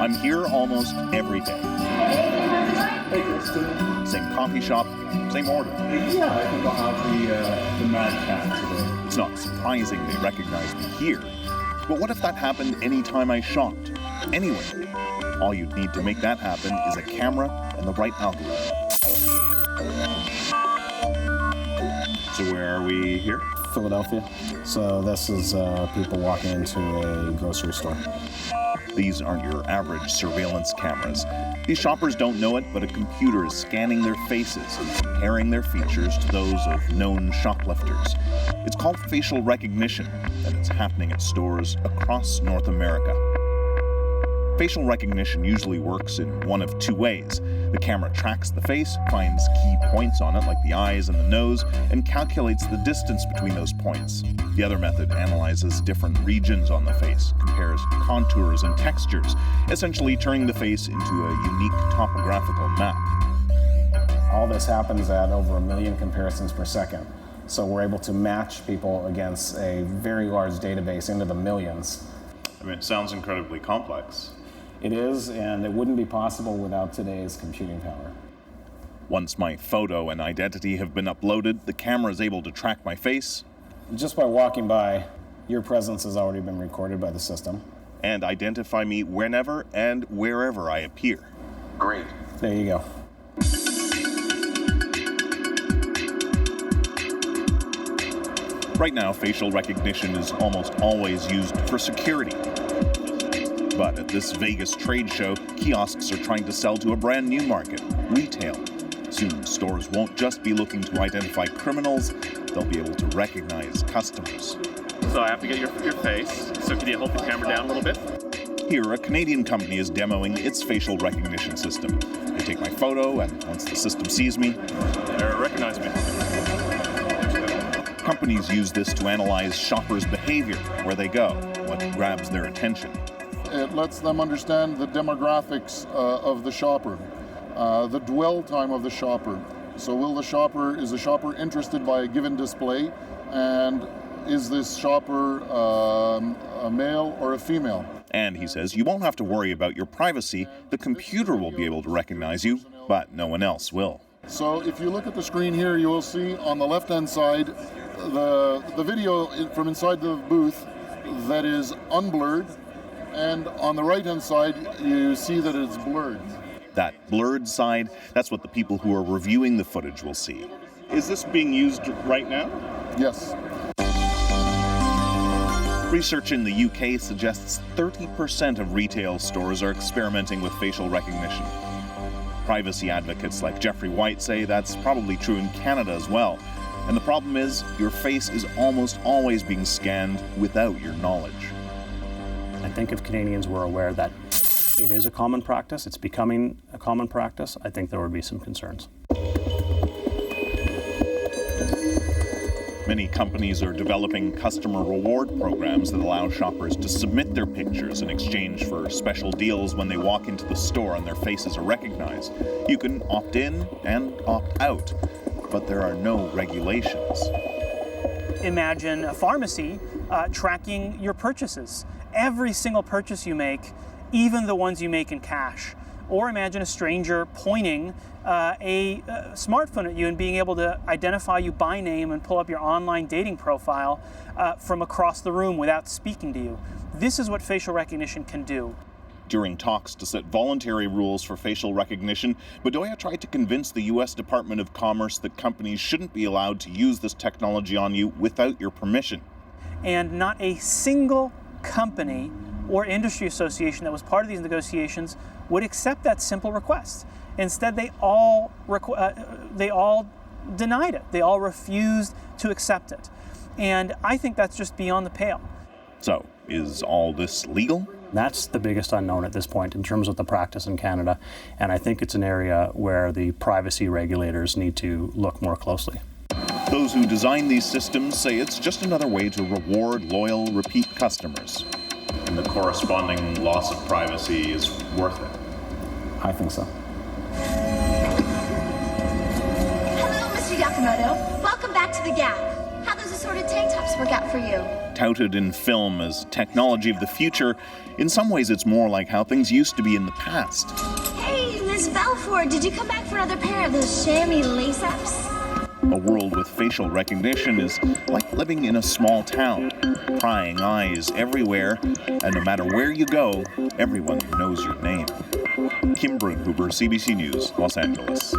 I'm here almost every day. Hey, Kristen. Same coffee shop, same order. Yeah, I think I'll have the Mad Cat today. It's not surprising they recognize me here. But what if that happened any time I shopped? Anyway, all you'd need to make that happen is a camera and the right algorithm. So where are we here? Philadelphia. So this is people walking into a grocery store. These aren't your average surveillance cameras. These shoppers don't know it, but a computer is scanning their faces and comparing their features to those of known shoplifters. It's called facial recognition, and it's happening at stores across North America. Facial recognition usually works in one of two ways. The camera tracks the face, finds key points on it like the eyes and the nose, and calculates the distance between those points. The other method analyzes different regions on the face, compares contours and textures, essentially turning the face into a unique topographical map. All this happens at over 1 million comparisons per second. So we're able to match people against a very large database into the millions. I mean, it sounds incredibly complex. It is, and it wouldn't be possible without today's computing power. Once my photo and identity have been uploaded, the camera is able to track my face. Just by walking by, your presence has already been recorded by the system. And identify me whenever and wherever I appear. Great. There you go. Right now, facial recognition is almost always used for security. But at this Vegas trade show, kiosks are trying to sell to a brand new market, retail. Soon, stores won't just be looking to identify criminals, they'll be able to recognize customers. So I have to get your face, so can you hold the camera down a little bit? Here, a Canadian company is demoing its facial recognition system. They take my photo, and once the system sees me, they recognize me. Companies use this to analyze shoppers' behavior, where they go, what grabs their attention. It lets them understand the demographics of the shopper, the dwell time of the shopper. So is the shopper interested by a given display, and is this shopper a male or a female? And he says you won't have to worry about your privacy. The computer will be able to recognize you, but no one else will. So if you look at the screen here, you will see on the left-hand side the video from inside the booth that is unblurred. And on the right-hand side, you see that it's blurred. That blurred side, that's what the people who are reviewing the footage will see. Is this being used right now? Yes. Research in the UK suggests 30% of retail stores are experimenting with facial recognition. Privacy advocates like Jeffrey White say that's probably true in Canada as well. And the problem is, your face is almost always being scanned without your knowledge. I think if Canadians were aware that it is a common practice, it's becoming a common practice, I think there would be some concerns. Many companies are developing customer reward programs that allow shoppers to submit their pictures in exchange for special deals when they walk into the store and their faces are recognized. You can opt in and opt out, but there are no regulations. Imagine a pharmacy tracking your purchases. Every single purchase you make, even the ones you make in cash. Or imagine a stranger pointing a smartphone at you and being able to identify you by name and pull up your online dating profile from across the room without speaking to you. This is what facial recognition can do. During talks to set voluntary rules for facial recognition, Bedoya tried to convince the U.S. Department of Commerce that companies shouldn't be allowed to use this technology on you without your permission. And not a single company or industry association that was part of these negotiations would accept that simple request. Instead, they all denied it. They all refused to accept it. And I think that's just beyond the pale. So, is all this legal? That's the biggest unknown at this point in terms of the practice in Canada. And I think it's an area where the privacy regulators need to look more closely. Those who design these systems say it's just another way to reward loyal, repeat customers. And the corresponding loss of privacy is worth it. I think so. Hello, Mr. Yakamoto. Welcome back to the Gap. How does the assorted tank tops work out for you? Touted in film as technology of the future, in some ways it's more like how things used to be in the past. Hey, Miss Balfour, did you come back for another pair of those chamois lace-ups? A world with facial recognition is like living in a small town. Prying eyes everywhere, and no matter where you go, everyone knows your name. Kim Brunhuber, CBC News, Los Angeles.